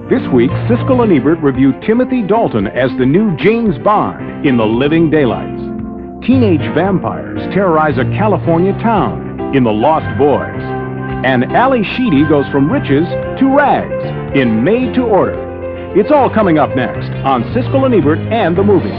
This week, Siskel and Ebert review Timothy Dalton as the new James Bond in The Living Daylights. Teenage vampires terrorize a California town in The Lost Boys. And Ali Sheedy goes from riches to rags in Made to Order. It's all coming up next on Siskel and Ebert and the Movies.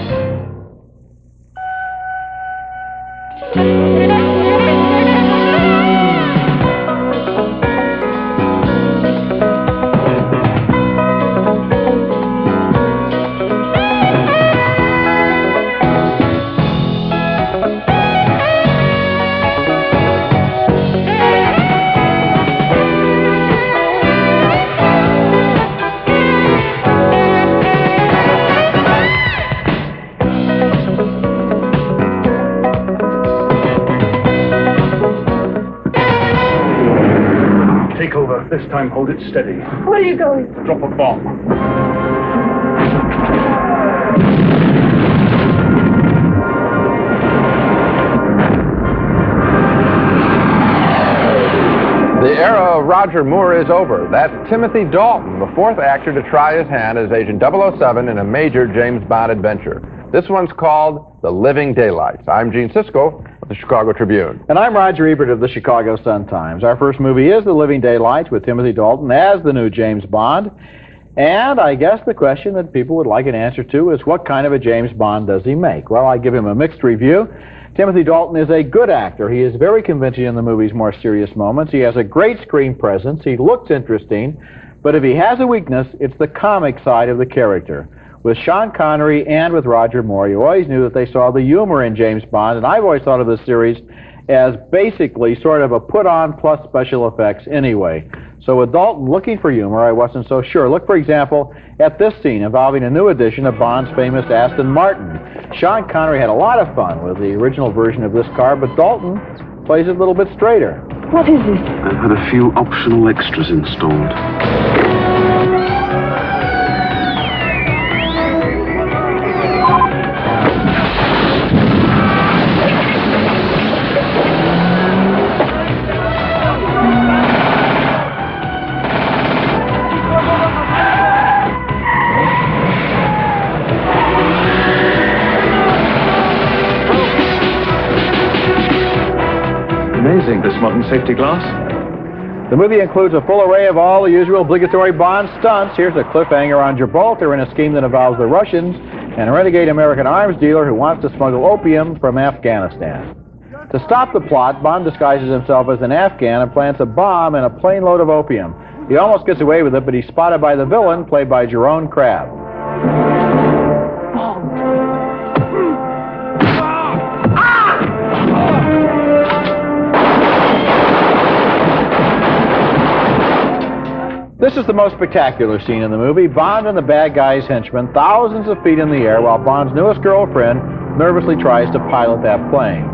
Take over. This time, hold it steady. Where are you going? Drop a bomb. The era of Roger Moore is over. That's Timothy Dalton, the fourth actor to try his hand as Agent 007 in a major James Bond adventure. This one's called The Living Daylights. I'm Gene Siskel of the Chicago Tribune. And I'm Roger Ebert of the Chicago Sun-Times. Our first movie is The Living Daylights with Timothy Dalton as the new James Bond. And I guess the question that people would like an answer to is, what kind of a James Bond does he make? Well, I give him a mixed review. Timothy Dalton is a good actor. He is very convincing in the movie's more serious moments. He has a great screen presence. He looks interesting. But if he has a weakness, it's the comic side of the character. With Sean Connery and with Roger Moore, you always knew that they saw the humor in James Bond, and I've always thought of this series as basically sort of a put-on plus special effects anyway. So with Dalton looking for humor, I wasn't so sure. Look, for example, at this scene involving a new edition of Bond's famous Aston Martin. Sean Connery had a lot of fun with the original version of this car, but Dalton plays it a little bit straighter. What is it? I've had a few optional extras installed. Amazing, this modern safety glass. The movie includes a full array of all the usual obligatory Bond stunts. Here's a cliffhanger on Gibraltar in a scheme that involves the Russians and a renegade American arms dealer who wants to smuggle opium from Afghanistan. To stop the plot, Bond disguises himself as an Afghan and plants a bomb in a plane load of opium. He almost gets away with it, but he's spotted by the villain, played by Jerome Crabb. This is the most spectacular scene in the movie. Bond and the bad guy's henchman thousands of feet in the air while Bond's newest girlfriend nervously tries to pilot that plane.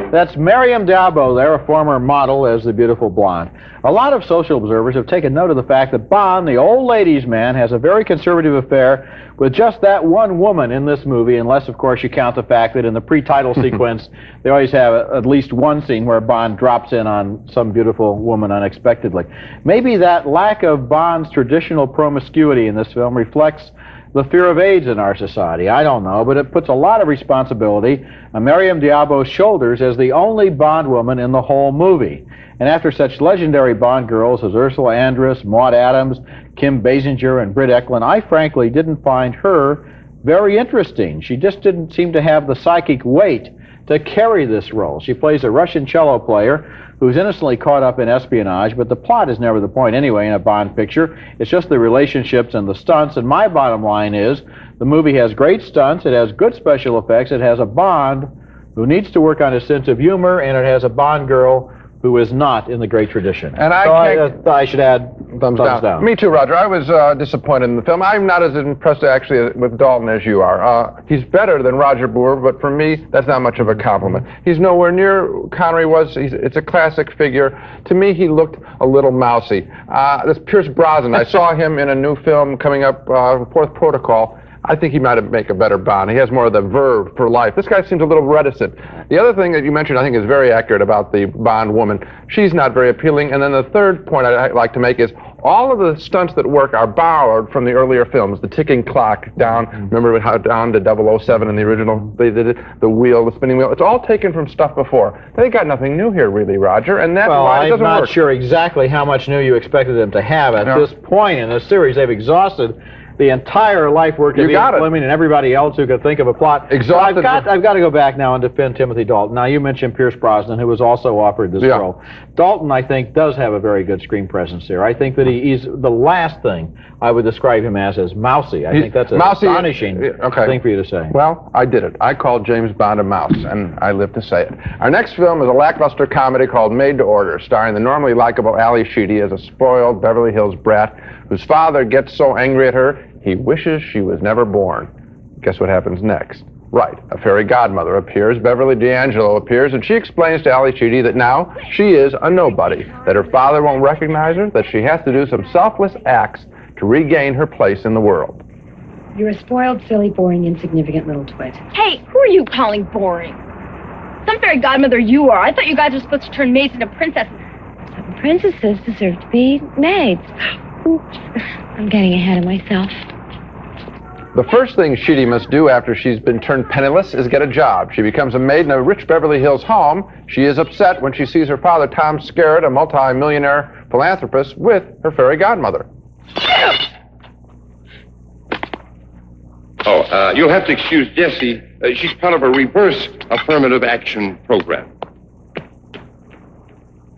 That's Miriam Dabo there, a former model as the beautiful blonde. A lot of social observers have taken note of the fact that Bond, the old ladies' man, has a very conservative affair with just that one woman in this movie, unless, of course, you count the fact that in the pre-title sequence, they always have at least one scene where Bond drops in on some beautiful woman unexpectedly. Maybe that lack of Bond's traditional promiscuity in this film reflects the fear of AIDS in our society. I don't know, but it puts a lot of responsibility on Miriam Diabo's shoulders as the only Bond woman in the whole movie. And after such legendary Bond girls as Ursula Andress, Maude Adams, Kim Basinger, and Britt Eklund, I frankly didn't find her very interesting. She just didn't seem to have the psychic weight to carry this role. She plays a Russian cello player who's innocently caught up in espionage, but the plot is never the point anyway in a Bond picture. It's just the relationships and the stunts, and my bottom line is the movie has great stunts, it has good special effects, it has a Bond who needs to work on his sense of humor, and it has a Bond girl who is not in the great tradition. And I should add thumbs down. Me too, Roger. I was disappointed in the film. I'm not as impressed, actually, with Dalton as you are. He's better than Roger Moore, but for me, that's not much of a compliment. He's nowhere near Connery was. It's a classic figure. To me, he looked a little mousy. This Pierce Brosnan, I saw him in a new film coming up, Fourth Protocol. I think he might make a better Bond. He has more of the verve for life. This guy seems a little reticent. The other thing that you mentioned, I think, is very accurate about the Bond woman. She's not very appealing. And then the third point I'd like to make is all of the stunts that work are borrowed from the earlier films. The ticking clock down, remember how down to 007 in the original, they did it, the wheel, the spinning wheel. It's all taken from stuff before. They got nothing new here, really, Roger, and that's why it doesn't work. I'm not sure exactly how much new you expected them to have. At this point in the series, they've exhausted the entire life work of Ian Fleming and everybody else who could think of a plot. Exhausted. I've got to go back now and defend Timothy Dalton. Now, you mentioned Pierce Brosnan, who was also offered this role. Dalton, I think, does have a very good screen presence there. I think that he's the last thing I would describe him as mousy. I think that's an astonishing thing for you to say. Well, I did it. I called James Bond a mouse, and I live to say it. Our next film is a lackluster comedy called Maid to Order, starring the normally likable Ali Sheedy as a spoiled Beverly Hills brat whose father gets so angry at her he wishes she was never born. Guess what happens next? Right, a fairy godmother appears, Beverly D'Angelo appears, and she explains to Ali Sheedy that now she is a nobody, that her father won't recognize her, that she has to do some selfless acts to regain her place in the world. You're a spoiled, silly, boring, insignificant little twit. Hey, who are you calling boring? Some fairy godmother you are. I thought you guys were supposed to turn maids into princesses. Princesses deserve to be maids. Oops, I'm getting ahead of myself. The first thing Sheedy must do after she's been turned penniless is get a job. She becomes a maid in a rich Beverly Hills home. She is upset when she sees her father, Tom Skerritt, a multi-millionaire philanthropist, with her fairy godmother. Oh, you'll have to excuse Jessie. She's part of a reverse affirmative action program.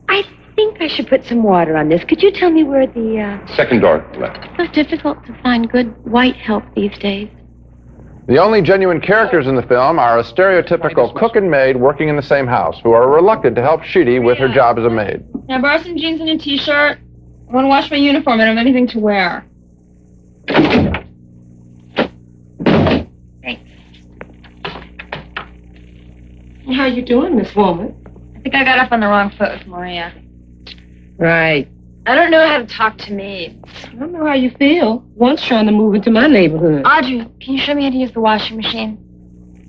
I think I should put some water on this. Could you tell me where the, Second door left. It's so difficult to find good white help these days. The only genuine characters in the film are a stereotypical cook and maid working in the same house, who are reluctant to help Sheedy with her job as a maid. Can I borrow some jeans and a t-shirt? I want to wash my uniform. I don't have anything to wear. Thanks. How you doing, Miss Woman? I think I got off on the wrong foot with Maria. Right. I don't know how to talk to maids. I don't know how you feel. One's trying to move into my neighborhood. Audrey, can you show me how to use the washing machine?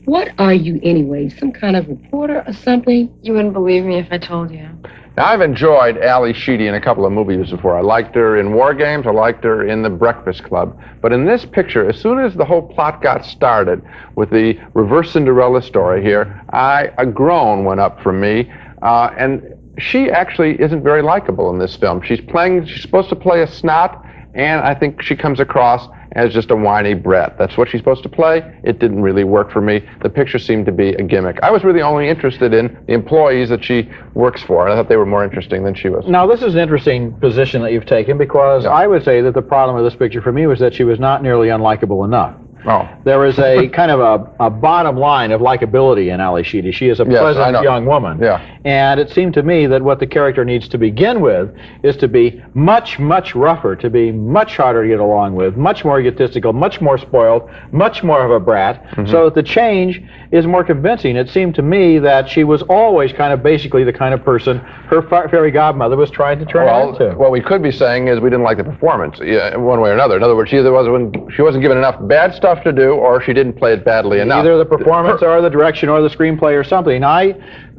What are you anyway? Some kind of reporter or something? You wouldn't believe me if I told you. Now, I've enjoyed Ali Sheedy in a couple of movies before. I liked her in War Games. I liked her in The Breakfast Club. But in this picture, as soon as the whole plot got started with the reverse Cinderella story here, a groan went up from me. And she actually isn't very likable in this film. She's supposed to play a snot, and I think she comes across as just a whiny brat. That's what she's supposed to play. It didn't really work for me. The picture seemed to be a gimmick. I was really only interested in the employees that she works for, and I thought they were more interesting than she was. Now, this is an interesting position that you've taken, because I would say that the problem with this picture for me was that she was not nearly unlikable enough. Oh. There is a kind of a bottom line of likability in Ali Sheedy. She is a pleasant young woman. Yeah. And it seemed to me that what the character needs to begin with is to be much, much rougher, to be much harder to get along with, much more egotistical, much more spoiled, much more of a brat, so that the change is more convincing. It seemed to me that she was always kind of basically the kind of person her fairy godmother was trying to turn her into. What we could be saying is we didn't like the performance, one way or another. In other words, she wasn't given enough bad stuff to do, or she didn't play it badly enough. Either the performance or the direction or the screenplay or something. I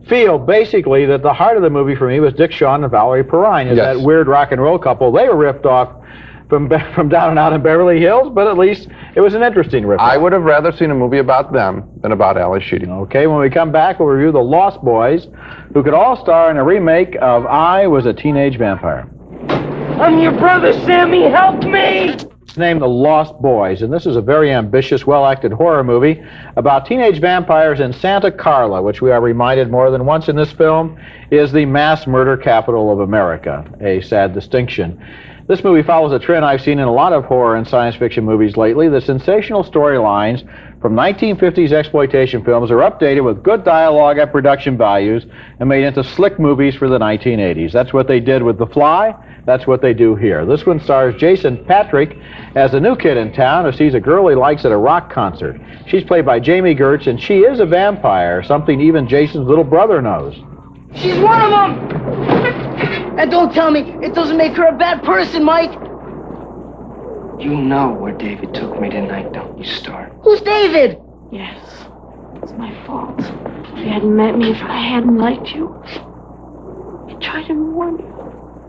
feel basically that the heart of the movie for me was Dick Shawn and Valerie Perrine, and that weird rock and roll couple. They were ripped off from Down and Out in Beverly Hills, but at least it was an interesting riff. I would have rather seen a movie about them than about Ali Sheedy. Okay, when we come back, we'll review The Lost Boys, who could all star in a remake of I Was a Teenage Vampire. I'm your brother, Sammy. Help me! It's named The Lost Boys, and this is a very ambitious, well-acted horror movie about teenage vampires in Santa Carla, which we are reminded more than once in this film is the mass murder capital of America, a sad distinction. This movie follows a trend I've seen in a lot of horror and science fiction movies lately. The sensational storylines from 1950s exploitation films are updated with good dialogue and production values and made into slick movies for the 1980s. That's what they did with The Fly. That's what they do here. This one stars Jason Patric as a new kid in town who sees a girl he likes at a rock concert. She's played by Jamie Gertz, and she is a vampire, something even Jason's little brother knows. She's one of them! And don't tell me it doesn't make her a bad person, Mike. You know where David took me tonight, don't you, Star? Who's David? Yes, it's my fault. If you hadn't met me, if I hadn't liked you, I tried to warn you.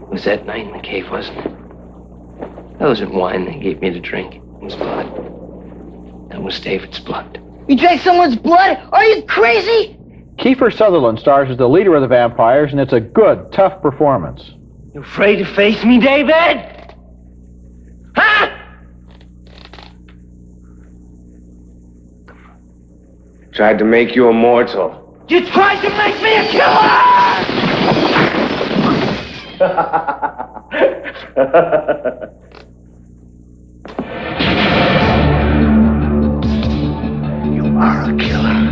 It was that night in the cave, wasn't it? That wasn't wine they gave me to drink. It was blood. That was David's blood. You drank someone's blood? Are you crazy? Kiefer Sutherland stars as the leader of the vampires, and it's a good, tough performance. You afraid to face me, David? Huh? Tried to make you immortal. You tried to make me a killer! You are a killer.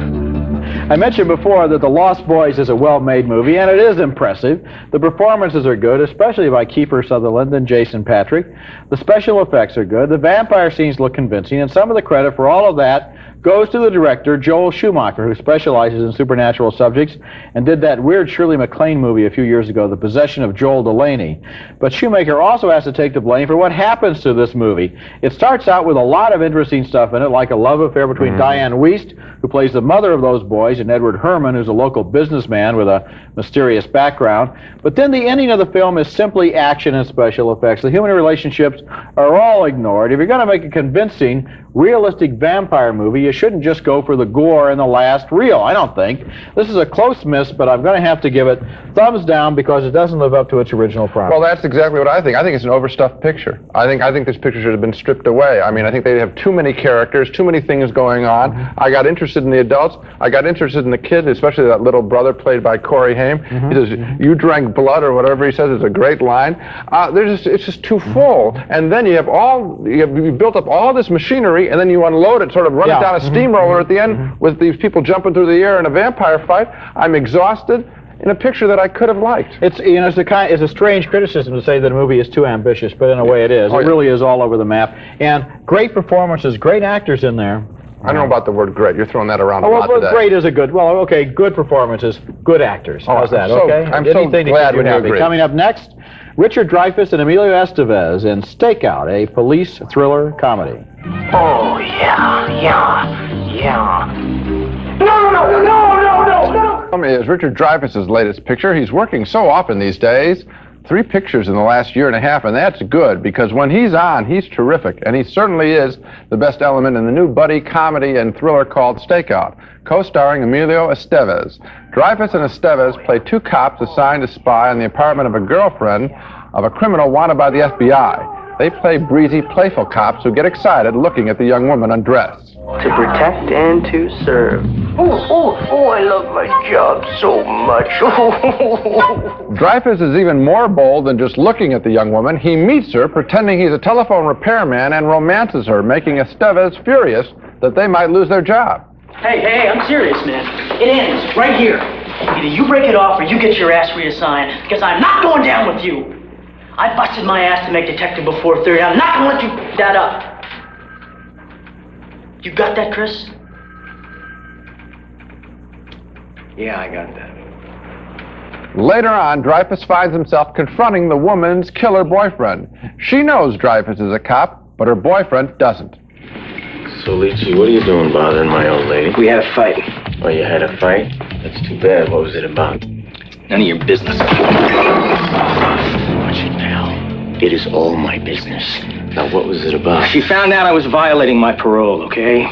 I mentioned before that The Lost Boys is a well-made movie, and it is impressive. The performances are good, especially by Kiefer Sutherland and Jason Patric. The special effects are good. The vampire scenes look convincing, and some of the credit for all of that goes to the director, Joel Schumacher, who specializes in supernatural subjects and did that weird Shirley MacLaine movie a few years ago, The Possession of Joel Delaney. But Schumacher also has to take the blame for what happens to this movie. It starts out with a lot of interesting stuff in it, like a love affair between Diane Wiest, who plays the mother of those boys, and Edward Herman, who's a local businessman with a mysterious background. But then the ending of the film is simply action and special effects. The human relationships are all ignored. If you're going to make a convincing, realistic vampire movie, you shouldn't just go for the gore in the last reel, I don't think. This is a close miss, but I'm going to have to give it thumbs down because it doesn't live up to its original promise. Well, that's exactly what I think. I think it's an overstuffed picture. I think this picture should have been stripped away. I mean, I think they have too many characters, too many things going on. I got interested in the adults. I got interested in the kid, especially that little brother played by Corey Haim. He says, "You drank blood," or whatever he says. It's a great line. It's just too full. And then you built up all this machinery, and then you unload it, sort of run it down a steamroller at the end with these people jumping through the air in a vampire fight. I'm exhausted in a picture that I could have liked. It's a strange criticism to say that a movie is too ambitious, but in a way it is. It really is all over the map. And great performances, great actors in there. I don't know about the word great. You're throwing that around a lot today. Great is a good, good performances, good actors. How's that, okay? I'm so glad when you agree. Coming up next, Richard Dreyfuss and Emilio Estevez in Stakeout, a police thriller comedy. Oh, yeah. No! Is Richard Dreyfuss's latest picture. He's working so often these days. 3 pictures in the last year and a half, and that's good, because when he's on, he's terrific, and he certainly is the best element in the new buddy comedy and thriller called Stakeout, co-starring Emilio Estevez. Dreyfuss and Estevez play 2 cops assigned to spy on the apartment of a girlfriend of a criminal wanted by the FBI. They play breezy, playful cops who get excited looking at the young woman undressed. To protect and to serve. Oh, I love my job so much. Dreyfuss is even more bold than just looking at the young woman. He meets her, pretending he's a telephone repairman, and romances her, making Estevez furious that they might lose their job. Hey, I'm serious, man. It ends right here. Either you break it off or you get your ass reassigned, because I'm not going down with you. I busted my ass to make detective before 30. I'm not going to let you f*** that up. You got that, Chris? Yeah, I got that. Later on, Dreyfuss finds himself confronting the woman's killer boyfriend. She knows Dreyfuss is a cop, but her boyfriend doesn't. So, Leachy, what are you doing bothering my old lady? We had a fight. Oh, you had a fight? That's too bad. What was it about? None of your business. Watch it now. It is all my business. Now, what was it about? She found out I was violating my parole, okay?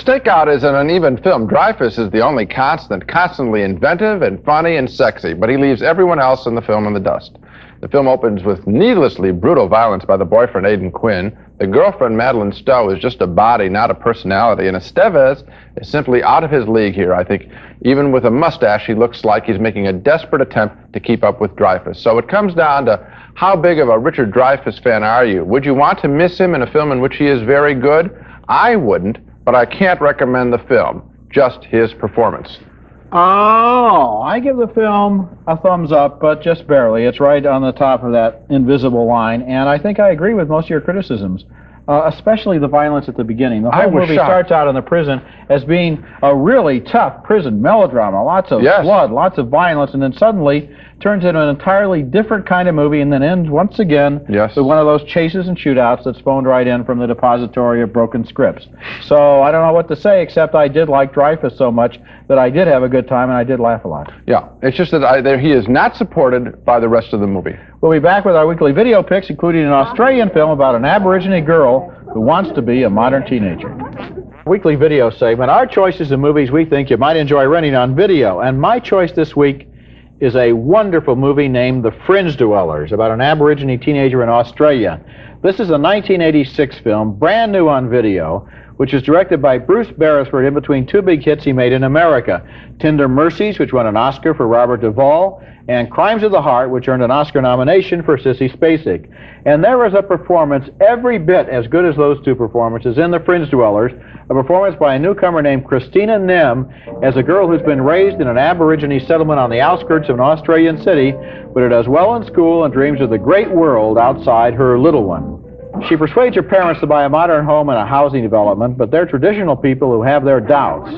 Stakeout is an uneven film. Dreyfuss is the only constant, constantly inventive and funny and sexy, but he leaves everyone else in the film in the dust. The film opens with needlessly brutal violence by the boyfriend, Aidan Quinn. The girlfriend, Madeline Stowe, is just a body, not a personality. And Estevez is simply out of his league here, I think. Even with a mustache, he looks like he's making a desperate attempt to keep up with Dreyfuss. So it comes down to how big of a Richard Dreyfuss fan are you? Would you want to miss him in a film in which he is very good? I wouldn't, but I can't recommend the film, just his performance. Oh, I give the film a thumbs up, but just barely. It's right on the top of that invisible line, and I think I agree with most of your criticisms, especially the violence at the beginning. The whole movie starts out in the prison as being a really tough prison melodrama, lots of blood, lots of violence, and then suddenly turns into an entirely different kind of movie and then ends once again with one of those chases and shootouts that's phoned right in from the depository of broken scripts. So I don't know what to say, except I did like Dreyfuss so much that I did have a good time and I did laugh a lot. Yeah, it's just that he is not supported by the rest of the movie. We'll be back with our weekly video picks, including an Australian film about an Aborigine girl who wants to be a modern teenager. Weekly video segment, our choices of movies we think you might enjoy renting on video. And my choice this week is a wonderful movie named The Fringe Dwellers, about an Aborigine teenager in Australia. This is a 1986 film, brand new on video, which is directed by Bruce Beresford in between two big hits he made in America, Tender Mercies, which won an Oscar for Robert Duvall, and Crimes of the Heart, which earned an Oscar nomination for Sissy Spacek. And there is a performance every bit as good as those two performances in The Fringe Dwellers, a performance by a newcomer named Christina Nim as a girl who's been raised in an Aborigine settlement on the outskirts of an Australian city, but who does well in school and dreams of the great world outside her little one. She persuades her parents to buy a modern home and a housing development, but they're traditional people who have their doubts.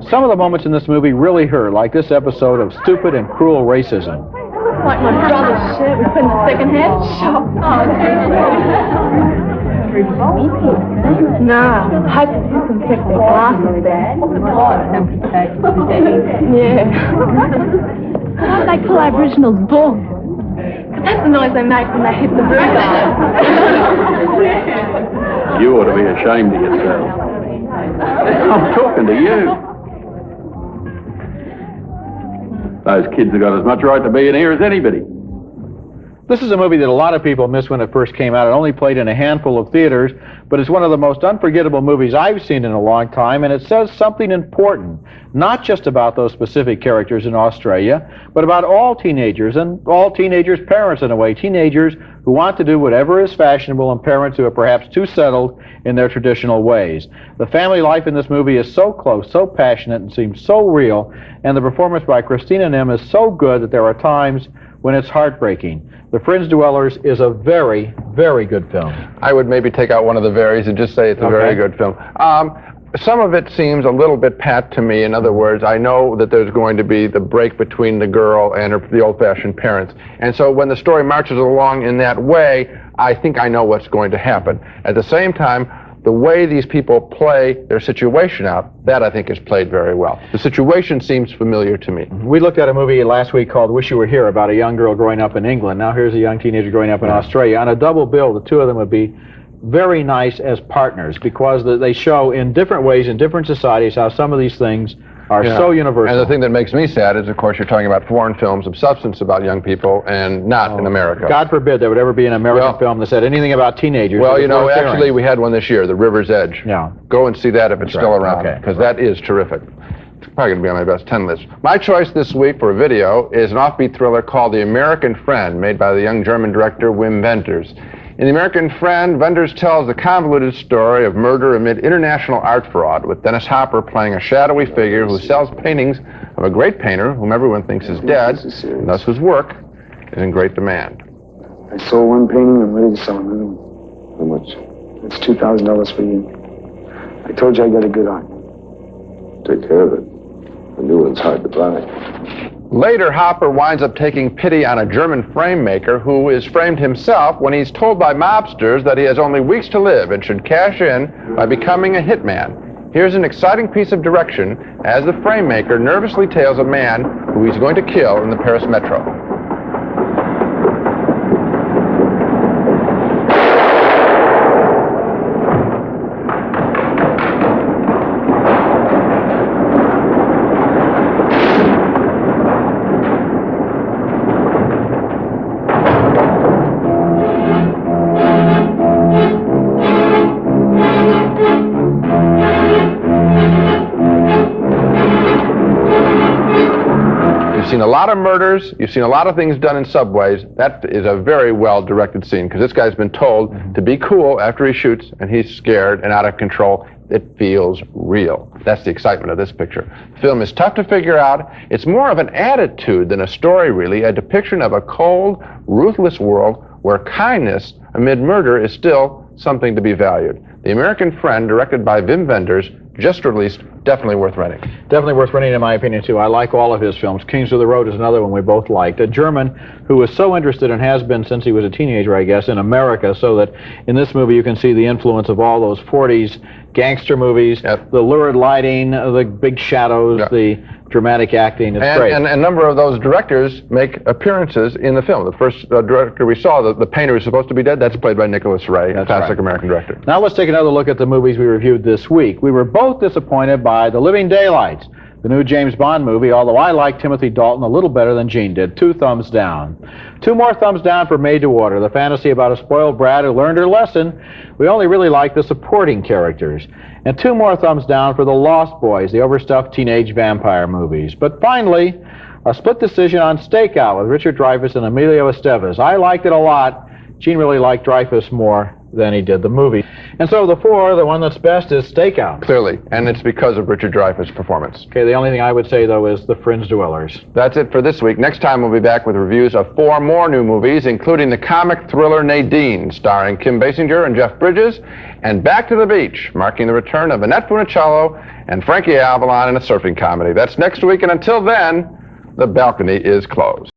Some of the moments in this movie really hurt, like this episode of stupid and cruel racism. Like my brother's shirt we put in the second-hand shop. Nah, hope to disinfect their glasses there. Yeah. Why do they call Aboriginals bull? Because that's the noise they make when they hit the roof. You ought to be ashamed of yourself. I'm talking to you. Those kids have got as much right to be in here as anybody. This is a movie that a lot of people missed when it first came out. It only played in a handful of theaters, but it's one of the most unforgettable movies I've seen in a long time, and it says something important, not just about those specific characters in Australia, but about all teenagers, and all teenagers' parents in a way, teenagers who want to do whatever is fashionable and parents who are perhaps too settled in their traditional ways. The family life in this movie is so close, so passionate, and seems so real, and the performance by Christina Nim is so good that there are times when it's heartbreaking. The Fringe Dwellers is a very, very good film. I would maybe take out one of the varies and just say it's a very good film. Some of it seems a little bit pat to me. In other words, I know that there's going to be the break between the girl and the old-fashioned parents. And so when the story marches along in that way, I think I know what's going to happen. At the same time, the way these people play their situation out, that I think is played very well. The situation seems familiar to me. We looked at a movie last week called Wish You Were Here, about a young girl growing up in England. Now here's a young teenager growing up in Australia. On a double bill, the two of them would be very nice as partners, because they show in different ways in different societies how some of these things are so universal. And the thing that makes me sad is, of course, you're talking about foreign films of substance about young people, and not in America. God forbid there would ever be an American film that said anything about teenagers. Well, you know, actually, we had one this year, The River's Edge. Yeah. Go and see that if it's still around, because that is terrific. It's probably going to be on my best 10 list. My choice this week for a video is an offbeat thriller called The American Friend, made by the young German director Wim Wenders. In The American Friend, Wenders tells the convoluted story of murder amid international art fraud, with Dennis Hopper playing a shadowy figure who sells paintings of a great painter whom everyone thinks is dead, and thus whose work is in great demand. I sold one painting, I'm ready to sell another one. How much? It's $2,000 for you. I told you I got a good eye. Take care of it. The new one's hard to buy. Later, Hopper winds up taking pity on a German frame maker who is framed himself when he's told by mobsters that he has only weeks to live and should cash in by becoming a hitman. Here's an exciting piece of direction as the frame maker nervously tails a man who he's going to kill in the Paris metro. murders. You've seen a lot of things done in subways. That is a very well-directed scene, because this guy's been told to be cool after he shoots, and he's scared and out of control. It feels real. That's the excitement of this picture. The film is tough to figure out. It's more of an attitude than a story, really, a depiction of a cold, ruthless world where kindness amid murder is still something to be valued. The American Friend, directed by Wim Wenders, just released, definitely worth renting. Definitely worth renting, in my opinion, too. I like all of his films. Kings of the Road is another one we both liked. A German who was so interested, and has been since he was a teenager, I guess, in America, so that in this movie you can see the influence of all those 40s gangster movies, the lurid lighting, the big shadows, the dramatic acting. It's great. And a number of those directors make appearances in the film. The first director we saw, the painter who's supposed to be dead, that's played by Nicholas Ray, a classic American director. Now let's take another look at the movies we reviewed this week. We were both disappointed by The Living Daylights, the new James Bond movie, although I like Timothy Dalton a little better than Gene did. 2 thumbs down. 2 more thumbs down for Maid, the fantasy about a spoiled brat who learned her lesson. We only really like the supporting characters. And 2 more thumbs down for The Lost Boys, the overstuffed teenage vampire movies. But finally, a split decision on Stakeout with Richard Dreyfuss and Emilio Estevez. I liked it a lot. Gene really liked Dreyfuss more than he did the movie. And so of the 4, the one that's best is Stakeout. Clearly, and it's because of Richard Dreyfuss' performance. Okay, the only thing I would say, though, is The Fringe Dwellers. That's it for this week. Next time we'll be back with reviews of 4 more new movies, including the comic thriller Nadine, starring Kim Basinger and Jeff Bridges, and Back to the Beach, marking the return of Annette Funicello and Frankie Avalon in a surfing comedy. That's next week, and until then, the balcony is closed.